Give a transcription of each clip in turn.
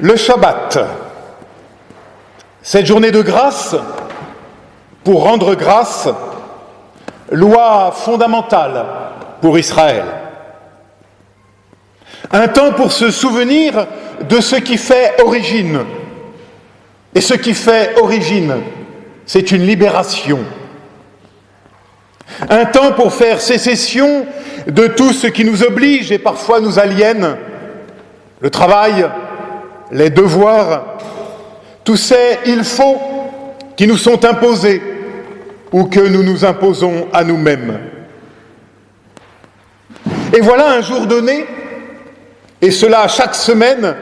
Le Shabbat, cette journée de grâce, pour rendre grâce, loi fondamentale pour Israël. Un temps pour se souvenir de ce qui fait origine. Et ce qui fait origine, c'est une libération. Un temps pour faire sécession de tout ce qui nous oblige et parfois nous aliène. Le travail, les devoirs, tous ces « il faut » qui nous sont imposés ou que nous nous imposons à nous-mêmes. Et voilà un jour donné, et cela chaque semaine,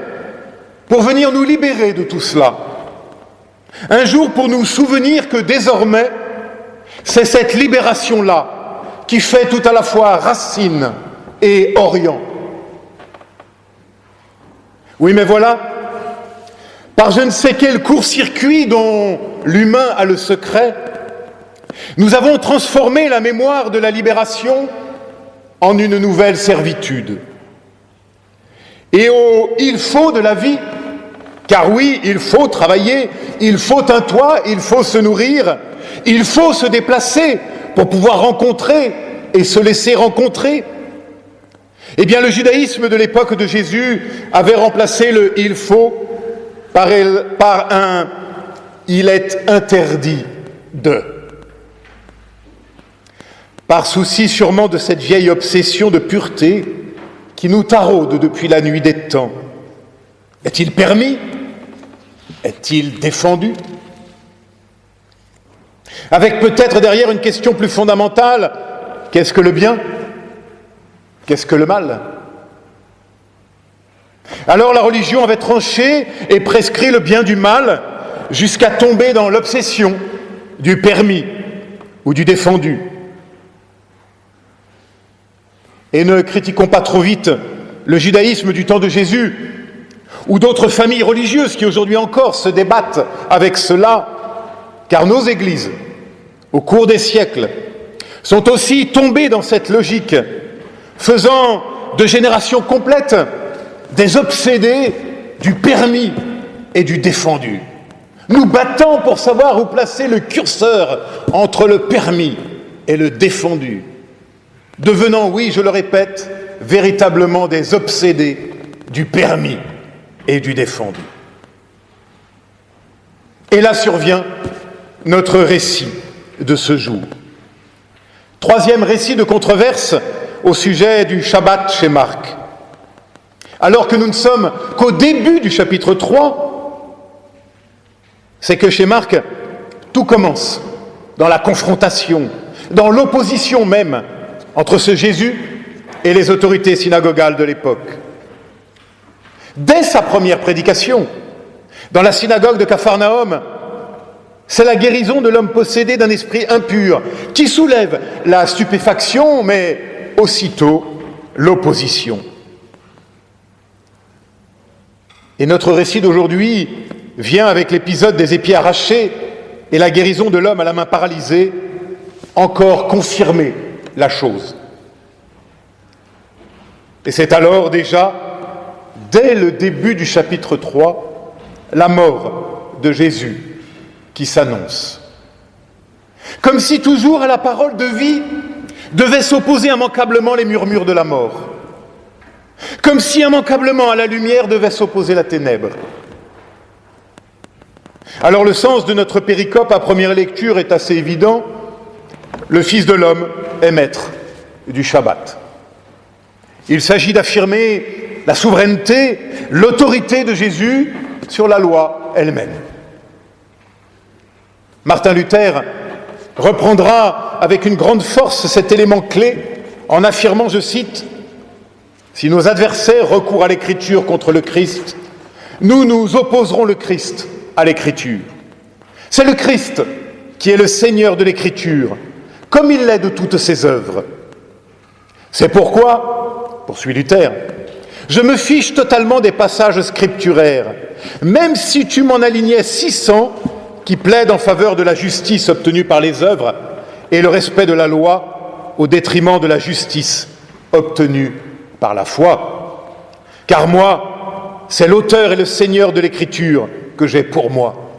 pour venir nous libérer de tout cela. Un jour pour nous souvenir que désormais, c'est cette libération-là qui fait tout à la fois racine et orient. Oui, mais voilà, par je ne sais quel court-circuit dont l'humain a le secret, nous avons transformé la mémoire de la libération en une nouvelle servitude. Et au « il faut » de la vie, car oui, il faut travailler, il faut un toit, il faut se nourrir, il faut se déplacer pour pouvoir rencontrer et se laisser rencontrer. Eh bien, le judaïsme de l'époque de Jésus avait remplacé le « il faut » par un « il est interdit de ». Par souci sûrement de cette vieille obsession de pureté qui nous taraude depuis la nuit des temps. Est-il permis ? Est-il défendu ? Avec peut-être derrière une question plus fondamentale, qu'est-ce que le bien ? Qu'est-ce que le mal ? Alors la religion avait tranché et prescrit le bien du mal jusqu'à tomber dans l'obsession du permis ou du défendu. Et ne critiquons pas trop vite le judaïsme du temps de Jésus ou d'autres familles religieuses qui aujourd'hui encore se débattent avec cela, car nos églises, au cours des siècles, sont aussi tombées dans cette logique, faisant de générations complètes des obsédés du permis et du défendu, nous battant pour savoir où placer le curseur entre le permis et le défendu, devenant, oui, je le répète, véritablement des obsédés du permis et du défendu. Et là survient notre récit de ce jour. Troisième récit de controverse au sujet du Shabbat chez Marc. Alors que nous ne sommes qu'au début du chapitre 3, c'est que chez Marc, tout commence dans la confrontation, dans l'opposition même entre ce Jésus et les autorités synagogales de l'époque. Dès sa première prédication, dans la synagogue de Capharnaüm, c'est la guérison de l'homme possédé d'un esprit impur qui soulève la stupéfaction, mais aussitôt l'opposition. Et notre récit d'aujourd'hui vient avec l'épisode des épis arrachés et la guérison de l'homme à la main paralysée, encore confirmer la chose. Et c'est alors déjà, dès le début du chapitre 3, la mort de Jésus qui s'annonce. Comme si toujours à la parole de vie devaient s'opposer immanquablement les murmures de la mort. Comme si immanquablement à la lumière devait s'opposer la ténèbre. Alors le sens de notre péricope à première lecture est assez évident. Le Fils de l'homme est maître du Shabbat. Il s'agit d'affirmer la souveraineté, l'autorité de Jésus sur la loi elle-même. Martin Luther reprendra avec une grande force cet élément clé en affirmant, je cite, « Si nos adversaires recourent à l'écriture contre le Christ, nous nous opposerons le Christ à l'écriture. C'est le Christ qui est le Seigneur de l'écriture, comme il l'est de toutes ses œuvres. C'est pourquoi, poursuit Luther, je me fiche totalement des passages scripturaires, même si tu m'en alignais 600 qui plaident en faveur de la justice obtenue par les œuvres et le respect de la loi au détriment de la justice obtenue par la foi. Car moi, c'est l'auteur et le Seigneur de l'Écriture que j'ai pour moi.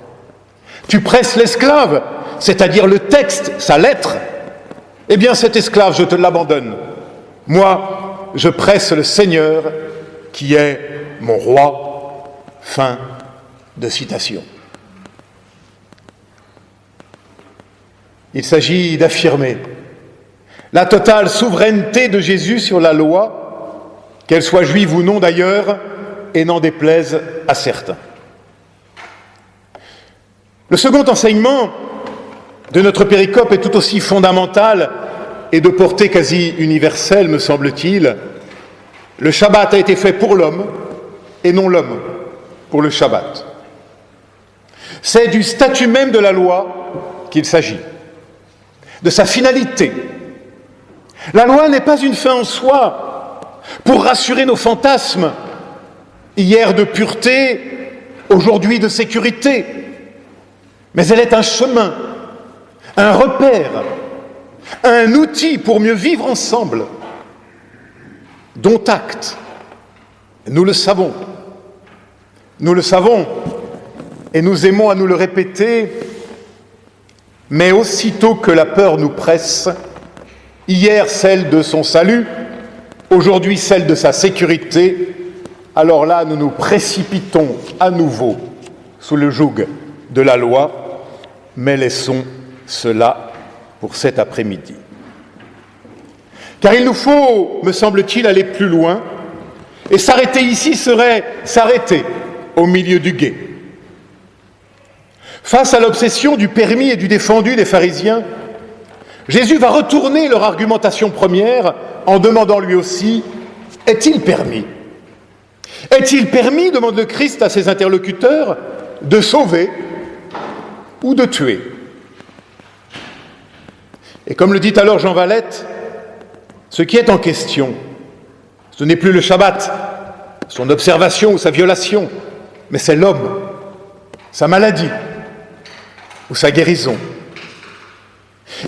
Tu presses l'esclave, c'est-à-dire le texte, sa lettre. Eh bien, cet esclave, je te l'abandonne. Moi, je presse le Seigneur qui est mon roi. Fin de citation. Il s'agit d'affirmer la totale souveraineté de Jésus sur la loi, qu'elle soit juive ou non d'ailleurs, et n'en déplaise à certains. Le second enseignement de notre péricope est tout aussi fondamental et de portée quasi universelle, me semble-t-il. Le Shabbat a été fait pour l'homme et non l'homme pour le Shabbat. C'est du statut même de la loi qu'il s'agit, de sa finalité. La loi n'est pas une fin en soi pour rassurer nos fantasmes, hier de pureté, aujourd'hui de sécurité, mais elle est un chemin, un repère, un outil pour mieux vivre ensemble, dont acte. Nous le savons et nous aimons à nous le répéter, mais aussitôt que la peur nous presse, hier celle de son salut, aujourd'hui celle de sa sécurité, alors là nous nous précipitons à nouveau sous le joug de la loi, mais laissons cela pour cet après-midi. Car il nous faut, me semble-t-il, aller plus loin, et s'arrêter ici serait s'arrêter au milieu du gué. Face à l'obsession du permis et du défendu des pharisiens, Jésus va retourner leur argumentation première en demandant lui aussi « Est-il permis ?» Est-il permis, demande le Christ à ses interlocuteurs, de sauver ou de tuer? Et comme le dit alors Jean Valette, ce qui est en question, ce n'est plus le Shabbat, son observation ou sa violation, mais c'est l'homme, sa maladie ou sa guérison.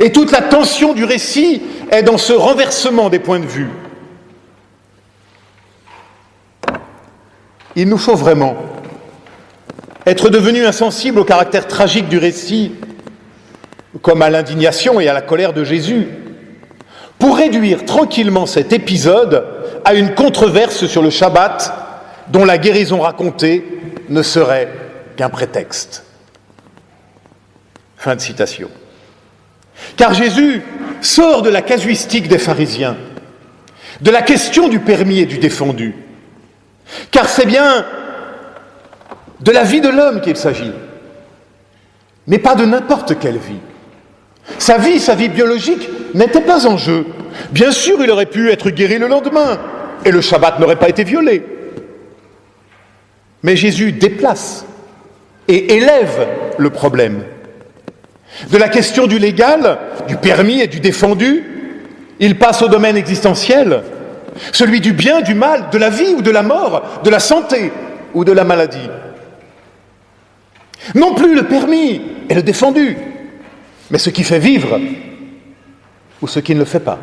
Et toute la tension du récit est dans ce renversement des points de vue. Il nous faut vraiment être devenus insensibles au caractère tragique du récit, comme à l'indignation et à la colère de Jésus, pour réduire tranquillement cet épisode à une controverse sur le Shabbat dont la guérison racontée ne serait qu'un prétexte. Fin de citation. Car Jésus sort de la casuistique des pharisiens, de la question du permis et du défendu, car c'est bien de la vie de l'homme qu'il s'agit, mais pas de n'importe quelle vie. Sa vie biologique n'était pas en jeu. Bien sûr, il aurait pu être guéri le lendemain, et le Shabbat n'aurait pas été violé. Mais Jésus déplace et élève le problème. De la question du légal, du permis et du défendu, il passe au domaine existentiel, celui du bien, du mal, de la vie ou de la mort, de la santé ou de la maladie. Non plus le permis et le défendu, mais ce qui fait vivre ou ce qui ne le fait pas.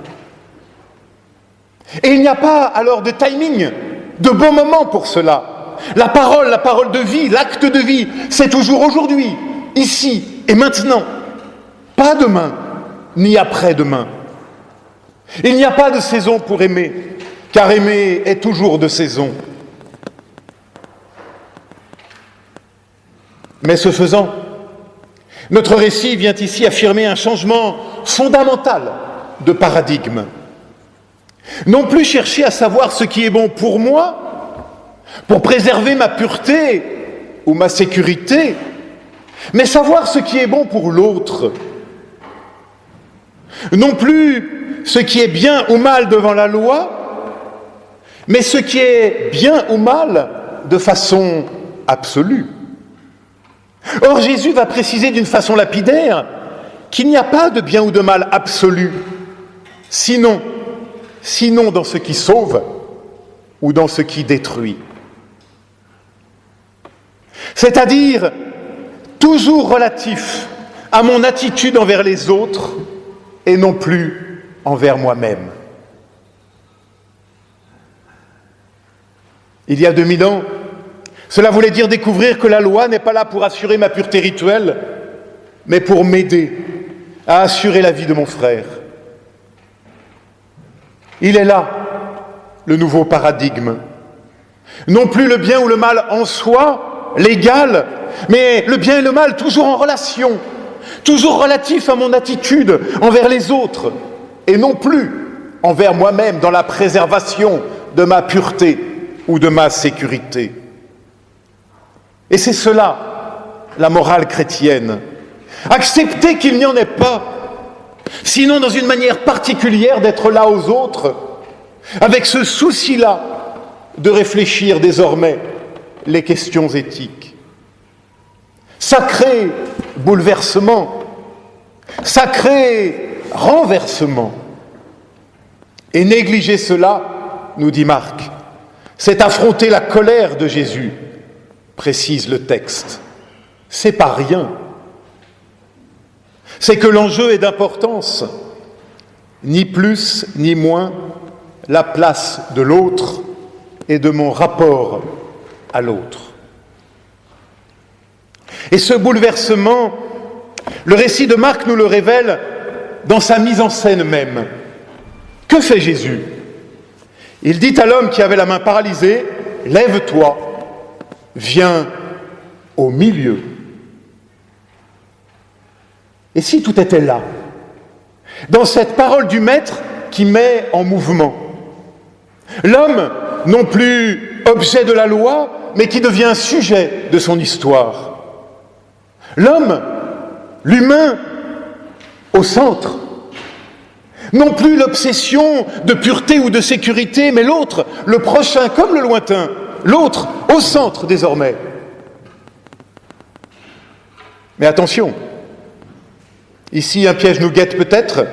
Et il n'y a pas alors de timing, de bon moment pour cela. La parole de vie, l'acte de vie, c'est toujours aujourd'hui, ici et maintenant. Pas demain, ni après-demain. Il n'y a pas de saison pour aimer, car aimer est toujours de saison. Mais ce faisant, notre récit vient ici affirmer un changement fondamental de paradigme. Non plus chercher à savoir ce qui est bon pour moi, pour préserver ma pureté ou ma sécurité, mais savoir ce qui est bon pour l'autre. Non plus ce qui est bien ou mal devant la loi, mais ce qui est bien ou mal de façon absolue. Or, Jésus va préciser d'une façon lapidaire qu'il n'y a pas de bien ou de mal absolu, sinon dans ce qui sauve ou dans ce qui détruit. C'est-à-dire toujours relatif à mon attitude envers les autres et non plus envers moi-même. Il y a 2000 ans, Cela voulait dire découvrir que la loi n'est pas là pour assurer ma pureté rituelle, mais pour m'aider à assurer la vie de mon frère. Il est là, le nouveau paradigme. Non plus le bien ou le mal en soi, légal, mais le bien et le mal toujours en relation, toujours relatif à mon attitude envers les autres, et non plus envers moi-même dans la préservation de ma pureté ou de ma sécurité. Et c'est cela, la morale chrétienne. Accepter qu'il n'y en ait pas, sinon dans une manière particulière d'être là aux autres, avec ce souci-là de réfléchir désormais les questions éthiques. Sacré bouleversement, sacré renversement. Et négliger cela, nous dit Marc, c'est affronter la colère de Jésus, précise le texte. C'est pas rien. C'est que l'enjeu est d'importance, ni plus ni moins la place de l'autre et de mon rapport à l'autre. Et ce bouleversement, le récit de Marc nous le révèle dans sa mise en scène même. Que fait Jésus ? Il dit à l'homme qui avait la main paralysée, « Lève-toi, viens au milieu. » Et si tout était là, dans cette parole du Maître qui met en mouvement, l'homme, non plus objet de la loi, mais qui devient sujet de son histoire. L'homme, l'humain, au centre. Non plus l'obsession de pureté ou de sécurité, mais l'autre, le prochain comme le lointain, l'autre au centre désormais. Mais attention, ici un piège nous guette peut-être,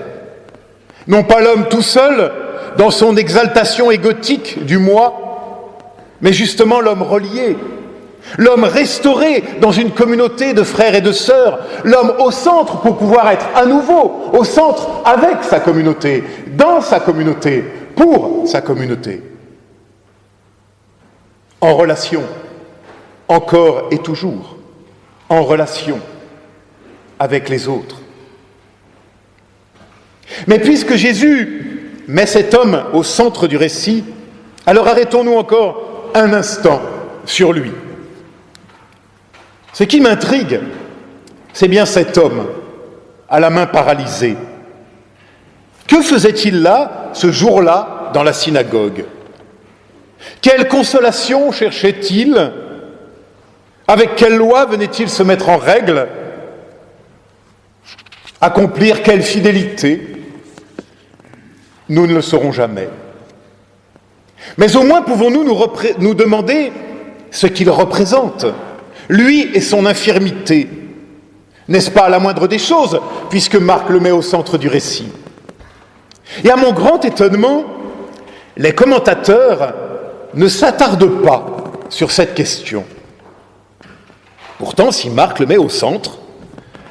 non pas l'homme tout seul, dans son exaltation égotique du moi, mais justement l'homme relié, l'homme restauré dans une communauté de frères et de sœurs, l'homme au centre pour pouvoir être à nouveau au centre avec sa communauté, dans sa communauté, pour sa communauté. En relation, encore et toujours, en relation avec les autres. Mais puisque Jésus met cet homme au centre du récit, alors arrêtons-nous encore un instant sur lui. Ce qui m'intrigue, c'est bien cet homme à la main paralysée. Que faisait-il là, ce jour-là, dans la synagogue ? Quelle consolation cherchait-il ? Avec quelle loi venait-il se mettre en règle ? Accomplir quelle fidélité ? Nous ne le saurons jamais. Mais au moins pouvons-nous nous demander ce qu'il représente, lui et son infirmité. N'est-ce pas la moindre des choses, puisque Marc le met au centre du récit ? Et à mon grand étonnement, les commentateurs ne s'attardent pas sur cette question. Pourtant, si Marc le met au centre,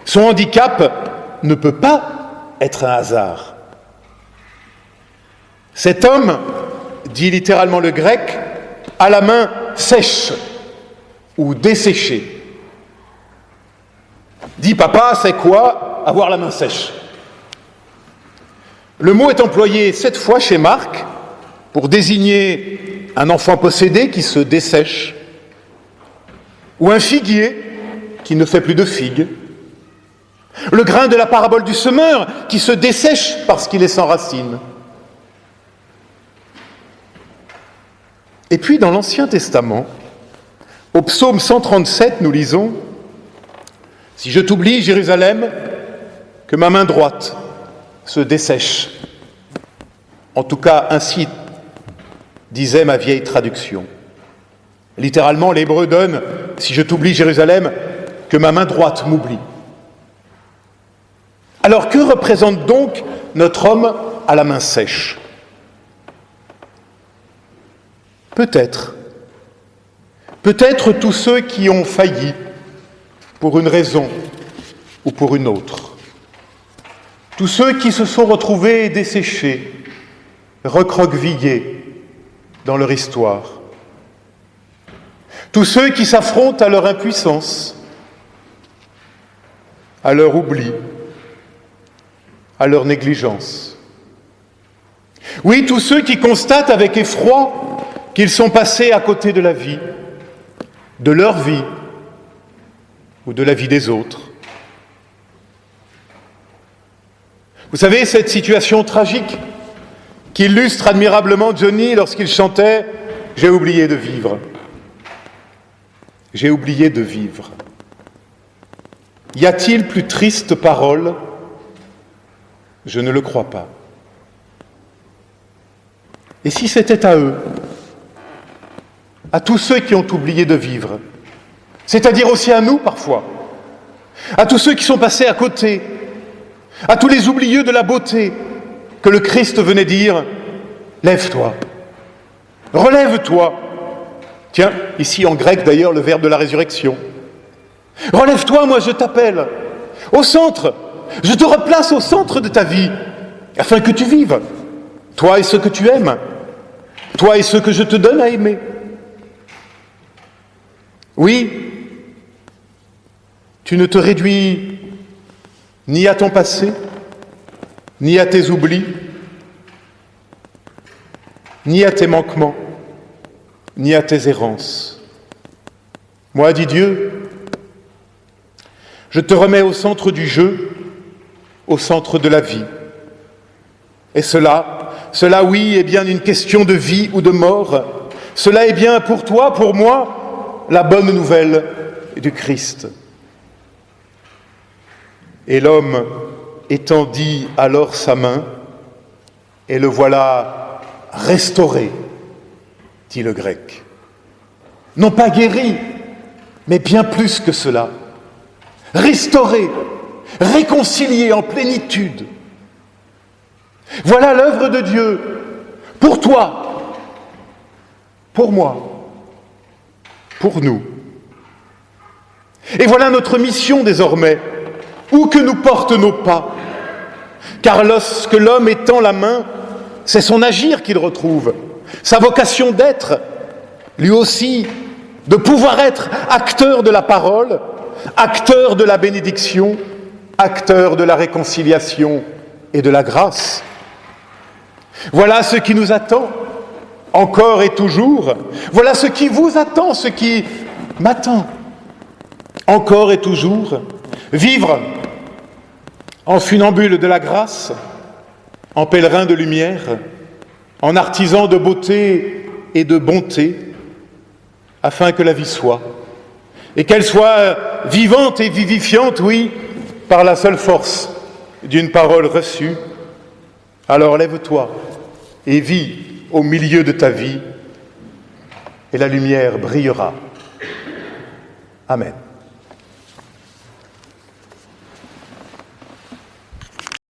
son handicap ne peut pas être un hasard. Cet homme, dit littéralement le grec, a la main sèche ou desséchée. Dit papa, c'est quoi avoir la main sèche ? Le mot est employé 7 fois chez Marc pour désigner un enfant possédé qui se dessèche, ou un figuier qui ne fait plus de figues, le grain de la parabole du semeur qui se dessèche parce qu'il est sans racines. Et puis dans l'Ancien Testament, au psaume 137, nous lisons « Si je t'oublie, Jérusalem, que ma main droite se dessèche. » En tout cas, ainsi disait ma vieille traduction. Littéralement, l'hébreu donne « Si je t'oublie, Jérusalem, que ma main droite m'oublie. » Alors que représente donc notre homme à la main sèche ? Peut-être tous ceux qui ont failli pour une raison ou pour une autre. Tous ceux qui se sont retrouvés desséchés, recroquevillés dans leur histoire. tous ceux qui s'affrontent à leur impuissance, à leur oubli, à leur négligence. Oui, tous ceux qui constatent avec effroi qu'ils sont passés à côté de la vie, de leur vie ou de la vie des autres. Vous savez, cette situation tragique qu'illustre admirablement Johnny lorsqu'il chantait « J'ai oublié de vivre ». J'ai oublié de vivre. Y a-t-il plus triste parole ? Je ne le crois pas. Et si c'était à eux, à tous ceux qui ont oublié de vivre, c'est-à-dire aussi à nous parfois, à tous ceux qui sont passés à côté, à tous les oublieux de la beauté, que le Christ venait dire « Lève-toi, relève-toi ». Tiens, ici en grec d'ailleurs le verbe de la résurrection. « Relève-toi, moi je t'appelle, au centre, je te replace au centre de ta vie, afin que tu vives, toi et ceux que tu aimes, toi et ceux que je te donne à aimer. » Oui, tu ne te réduis ni à ton passé, ni à tes oublis, ni à tes manquements, ni à tes errances. Moi, dit Dieu, je te remets au centre du jeu, au centre de la vie. Et cela, oui, est bien une question de vie ou de mort. Cela est bien pour toi, pour moi, la bonne nouvelle du Christ. Et l'homme étendit alors sa main, et le voilà restauré, dit le grec. Non pas guéri, mais bien plus que cela. Restauré, réconcilié en plénitude. Voilà l'œuvre de Dieu pour toi, pour moi, pour nous. Et voilà notre mission désormais, où que nous portent nos pas. Car lorsque l'homme étend la main, c'est son agir qu'il retrouve, sa vocation d'être, lui aussi, de pouvoir être acteur de la parole, acteur de la bénédiction, acteur de la réconciliation et de la grâce. Voilà ce qui nous attend, encore et toujours. Voilà ce qui vous attend, ce qui m'attend, encore et toujours. Vivre en funambule de la grâce, en pèlerin de lumière, en artisan de beauté et de bonté, afin que la vie soit, et qu'elle soit vivante et vivifiante, oui, par la seule force d'une parole reçue. Alors lève-toi et vis au milieu de ta vie, et la lumière brillera. Amen.